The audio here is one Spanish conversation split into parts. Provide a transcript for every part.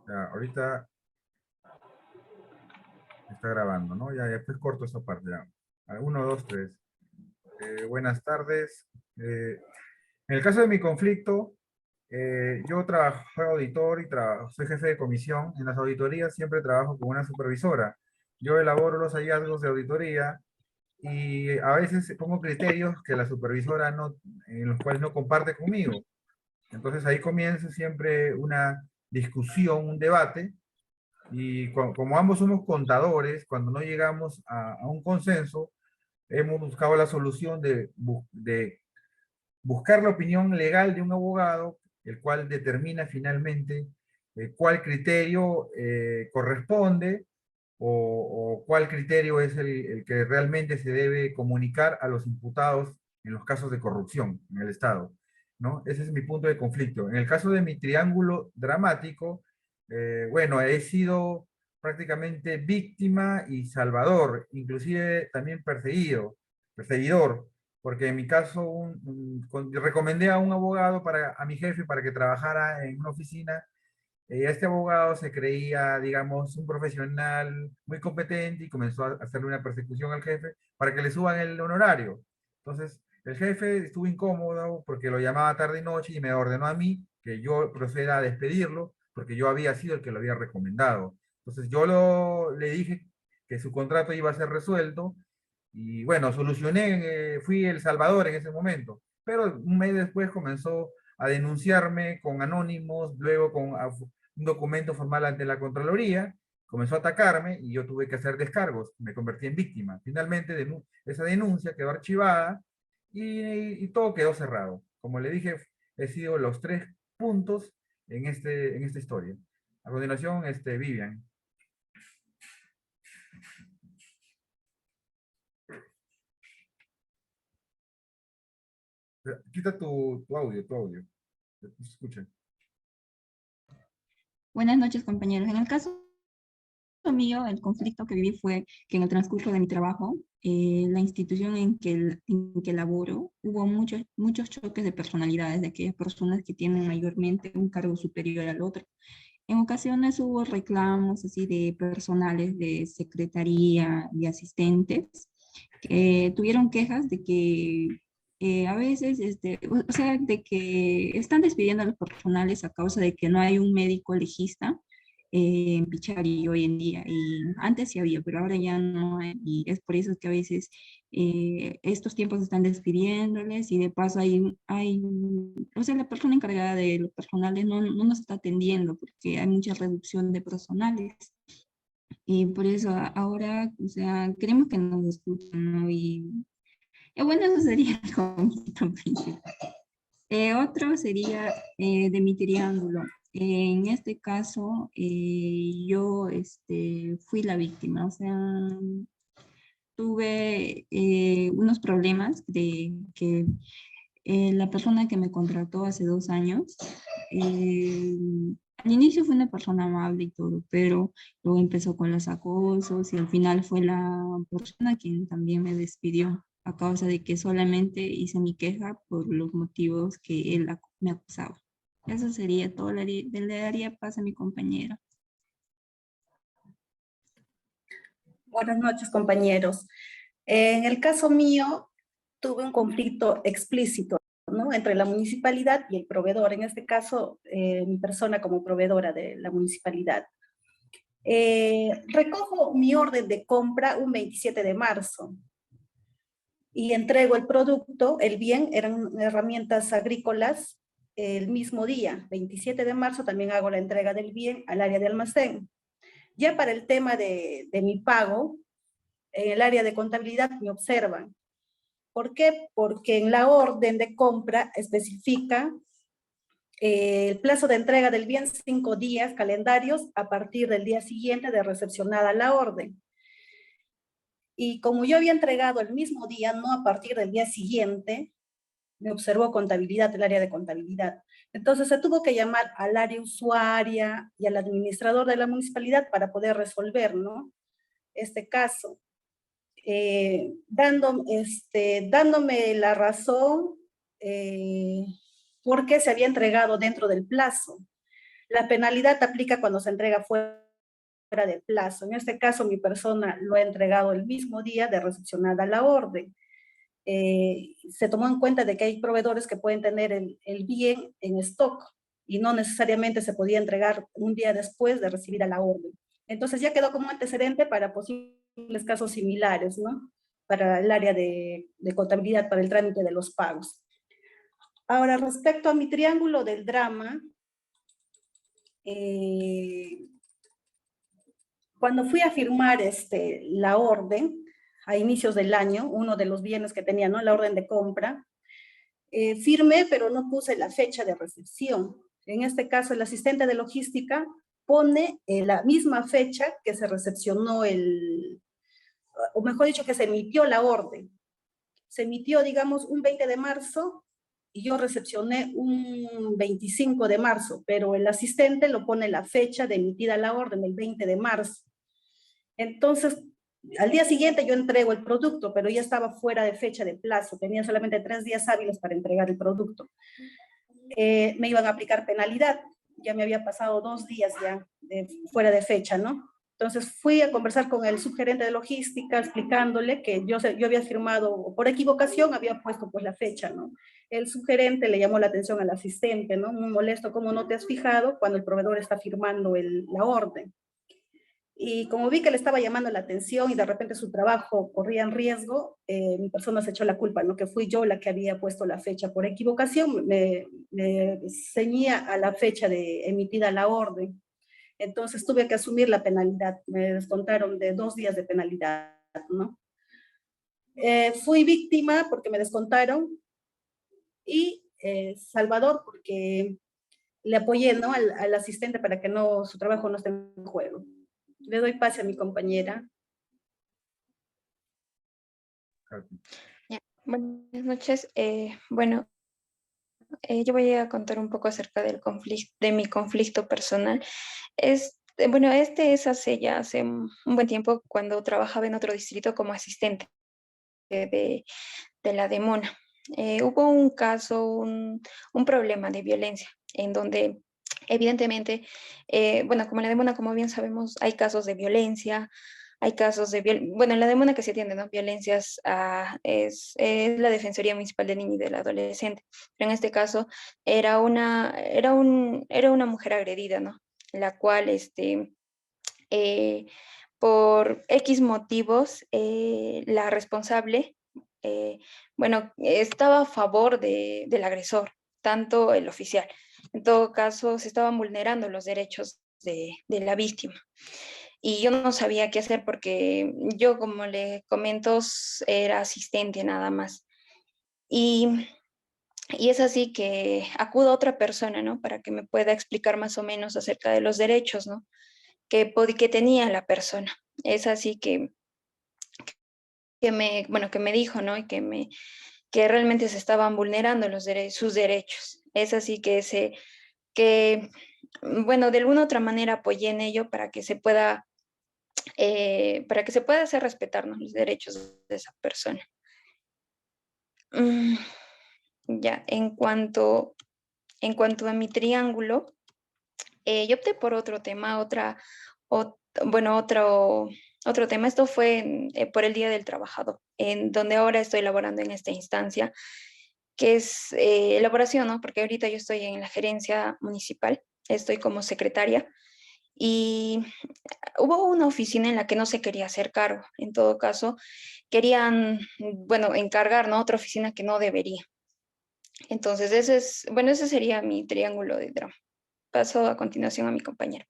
Ya, ahorita está grabando, ¿no? Ya después corto esa parte. Ya. Uno, dos, tres. Buenas tardes. En el caso de mi conflicto, yo trabajo, soy auditor y soy jefe de comisión. En las auditorías siempre trabajo con una supervisora. Yo elaboro los hallazgos de auditoría y a veces pongo criterios que la supervisora no, en los cuales no comparte conmigo. Entonces ahí comienza siempre una discusión, un debate, y como ambos somos contadores, cuando no llegamos a un consenso, hemos buscado la solución de buscar la opinión legal de un abogado, el cual determina finalmente cuál criterio corresponde o cuál criterio es el que realmente se debe comunicar a los imputados en los casos de corrupción en el Estado, ¿no? Ese es mi punto de conflicto. En el caso de mi triángulo dramático, bueno, he sido prácticamente víctima y salvador, inclusive también perseguidor, porque en mi caso recomendé a un abogado a mi jefe para que trabajara en una oficina. Este abogado se creía, digamos, un profesional muy competente y comenzó a hacerle una persecución al jefe para que le suban el honorario. Entonces, el jefe estuvo incómodo porque lo llamaba tarde y noche y me ordenó a mí que yo proceda a despedirlo porque yo había sido el que lo había recomendado. Entonces, le dije que su contrato iba a ser resuelto y bueno, fui el salvador en ese momento. Pero un mes después comenzó a denunciarme con anónimos, luego con un documento formal ante la Contraloría, comenzó a atacarme y yo tuve que hacer descargos, me convertí en víctima. Finalmente esa denuncia quedó archivada y todo quedó cerrado. Como le dije, he sido los tres puntos en esta historia. A continuación, Vivian. Quita tu audio, tu audio. No se escucha. Buenas noches, compañeros. En el caso mío, el conflicto que viví fue que en el transcurso de mi trabajo, la institución en que laboro, hubo muchos choques de personalidades de aquellas personas que tienen mayormente un cargo superior al otro. En ocasiones hubo reclamos así de personales de secretaría y asistentes que tuvieron quejas de que a veces, o sea, de que están despidiendo a los personales a causa de que no hay un médico legista en Pichari hoy en día. Y antes sí había, pero ahora ya no hay. Y es por eso que a veces estos tiempos están despidiéndoles y de paso o sea, la persona encargada de los personales no nos está atendiendo porque hay mucha reducción de personales. Y por eso ahora, o sea, queremos que nos escuchen, ¿no? Y bueno, eso sería el conflicto principal. Otro sería de mi triángulo. En este caso, yo fui la víctima, o sea, tuve unos problemas de que la persona que me contrató hace 2 años, eh, al inicio fue una persona amable y todo, pero luego empezó con los acosos y al final fue la persona quien también me despidió a causa de que solamente hice mi queja por los motivos que él me acusaba. Eso sería todo. Le daría paz a mi compañero. Buenas noches, compañeros. En el caso mío, tuve un conflicto explícito, ¿no?, entre la municipalidad y el proveedor. En este caso, mi persona como proveedora de la municipalidad. Recojo mi orden de compra un 27 de marzo y entrego el producto, el bien, eran herramientas agrícolas, el mismo día, 27 de marzo, también hago la entrega del bien al área de almacén. Ya para el tema de mi pago, en el área de contabilidad me observan. ¿Por qué? Porque en la orden de compra especifica el plazo de entrega del bien 5 días calendarios a partir del día siguiente de recepcionada la orden. Y como yo había entregado el mismo día, no a partir del día siguiente, me observó contabilidad, el área de contabilidad. Entonces se tuvo que llamar al área usuaria y al administrador de la municipalidad para poder resolver, ¿no?, este caso. Dándome la razón porque se había entregado dentro del plazo. La penalidad aplica cuando se entrega fuera de plazo. En este caso, mi persona lo ha entregado el mismo día de recepcionada la orden. Se tomó en cuenta de que hay proveedores que pueden tener el bien en stock y no necesariamente se podía entregar un día después de recibir a la orden. Entonces ya quedó como antecedente para posibles casos similares, ¿no? Para el área de contabilidad, para el trámite de los pagos. Ahora, respecto a mi triángulo del drama, cuando fui a firmar la orden, a inicios del año, uno de los bienes que tenía, ¿no? La orden de compra, firmé, pero no puse la fecha de recepción. En este caso, el asistente de logística pone la misma fecha que se recepcionó o mejor dicho, que se emitió la orden. Se emitió, digamos, un 20 de marzo y yo recepcioné un 25 de marzo, pero el asistente lo pone la fecha de emitida la orden, el 20 de marzo. Entonces, al día siguiente yo entrego el producto, pero ya estaba fuera de fecha de plazo, tenía solamente 3 días hábiles para entregar el producto. Me iban a aplicar penalidad, ya me había pasado 2 días ya fuera de fecha, ¿no? Entonces fui a conversar con el subgerente de logística explicándole que yo había firmado, por equivocación había puesto pues la fecha, ¿no? El subgerente le llamó la atención al asistente, ¿no? Muy molesto, ¿cómo no te has fijado cuando el proveedor está firmando la orden? Y como vi que le estaba llamando la atención y de repente su trabajo corría en riesgo, mi persona se echó la culpa, ¿no? Que fui yo la que había puesto la fecha por equivocación, me ceñía a la fecha de emitida la orden. Entonces tuve que asumir la penalidad, me descontaron de 2 días de penalidad, ¿no? Fui víctima porque me descontaron y Salvador porque le apoyé, ¿no? al asistente para que no, su trabajo no esté en juego. Le doy pase a mi compañera. Ya, buenas noches. Bueno, yo voy a contar un poco acerca del conflicto, de mi conflicto personal. Bueno, este es hace un buen tiempo cuando trabajaba en otro distrito como asistente de la Demona. Hubo un caso, un problema de violencia en donde evidentemente, bueno, como en la Demona, como bien sabemos, hay casos de violencia, hay casos bueno, en la Demona que se atiende, ¿no? Violencias es la Defensoría Municipal del Niño y del Adolescente, pero en este caso era una mujer agredida, ¿no? La cual, eh, por X motivos, la responsable, bueno, estaba a favor del agresor, tanto el oficial. En todo caso, se estaban vulnerando los derechos de la víctima. Y yo no sabía qué hacer porque yo, como le comento, era asistente nada más. Y es así que acudo a otra persona, ¿no? Para que me pueda explicar más o menos acerca de los derechos, ¿no? Que tenía la persona. Es así que me dijo, ¿no? Y que realmente se estaban vulnerando sus derechos. Es así bueno, de alguna otra manera apoyé en ello para que se pueda hacer respetar, ¿no? Los derechos de esa persona. Ya, en cuanto a mi triángulo, yo opté por otro tema, bueno, otro tema. Esto fue por el Día del Trabajador, en donde ahora estoy laborando en esta instancia, que es elaboración, ¿no? Porque ahorita yo estoy en la gerencia municipal, estoy como secretaria, y hubo una oficina en la que no se quería hacer cargo. En todo caso, querían, bueno, encargar, ¿no? Otra oficina que no debería. Entonces, ese sería mi triángulo de drama. Paso a continuación a mi compañero.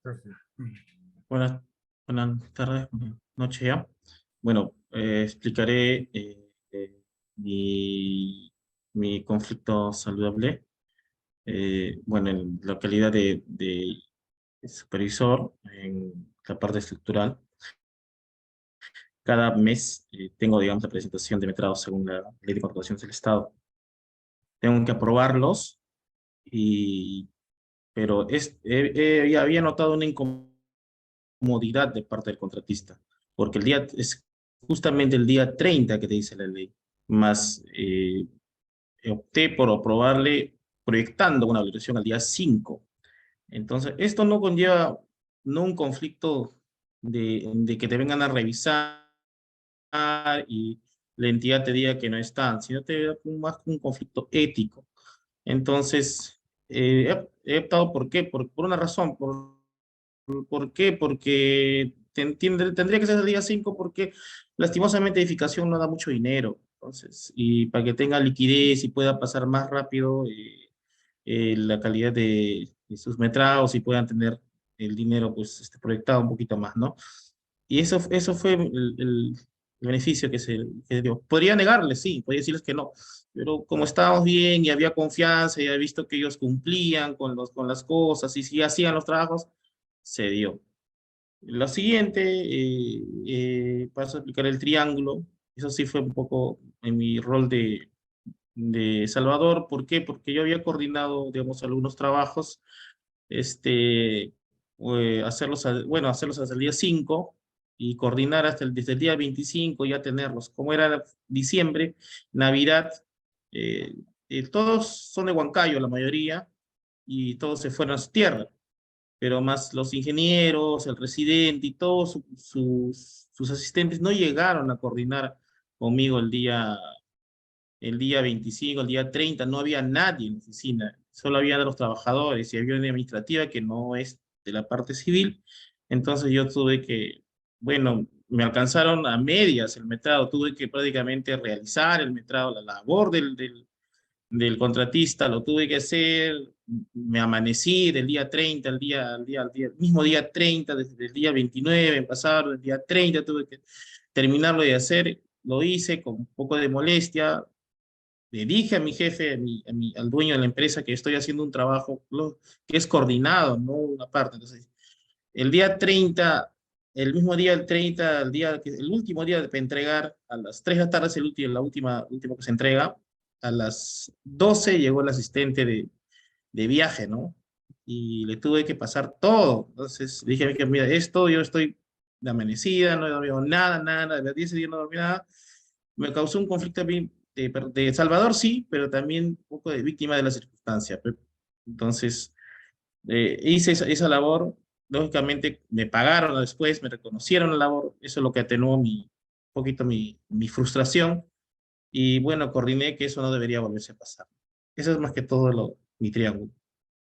Gracias. Buenas tardes, buenas noches ya. Bueno, explicaré mi conflicto saludable. Bueno, en la calidad de supervisor en la parte estructural, cada mes tengo, digamos, la presentación de metrados según la Ley de Contrataciones del Estado. Tengo que aprobarlos, pero ya había notado una incomodidad de parte del contratista, porque es justamente el día 30 que te dice la ley, más opté por aprobarle proyectando una valorización al día 5. Entonces, esto no conlleva no un conflicto de que te vengan a revisar y la entidad te diga que no están, sino te da más un conflicto ético. Entonces, he optado ¿por qué? Por una razón. ¿Por qué? Porque tendría que ser el día 5 porque lastimosamente edificación no da mucho dinero. Entonces, y para que tenga liquidez y pueda pasar más rápido la calidad de sus metrados y puedan tener el dinero pues proyectado un poquito más, ¿no? Y eso fue el beneficio que dio. Podría negarles, sí, podría decirles que no, pero como estábamos bien y había confianza y había visto que ellos cumplían con las cosas y si hacían los trabajos, se dio. Lo siguiente, paso a aplicar el triángulo. Eso sí fue un poco en mi rol de Salvador. ¿Por qué? Porque yo había coordinado, digamos, algunos trabajos, hacerlos hasta el día 5 y coordinar desde el día 25 ya tenerlos. Como era diciembre, Navidad, todos son de Huancayo, la mayoría, y todos se fueron a su tierra, pero más los ingenieros, el residente y todos sus asistentes no llegaron a coordinar conmigo el día 25, el día 30, no había nadie en la oficina, solo había de los trabajadores y había una administrativa que no es de la parte civil, entonces yo tuve que, bueno, me alcanzaron a medias el metrado, tuve que prácticamente realizar el metrado, la labor del contratista, lo tuve que hacer, me amanecí del día 30 el mismo día 30, desde el día 29, pasaron el día 30, tuve que terminarlo de hacer, lo hice con un poco de molestia, le dije a mi jefe, al dueño de la empresa que estoy haciendo un trabajo que es coordinado, no una parte. Entonces, el día 30, el mismo día, el 30, el último día de entregar, a las 3 de la tarde es último que se entrega, a las 12 llegó el asistente de viaje, ¿no? Y le tuve que pasar todo. Entonces, le dije a mi jefe, mira, yo estoy de amanecida, no he dormido nada, de las 10 días no dormí nada. Me causó un conflicto a mí de Salvador, sí, pero también un poco de víctima de la circunstancia. Entonces, hice esa labor, lógicamente me pagaron después, me reconocieron la labor, eso es lo que atenuó un poquito mi frustración, y bueno, coordiné que eso no debería volverse a pasar. Eso es más que todo mi triángulo.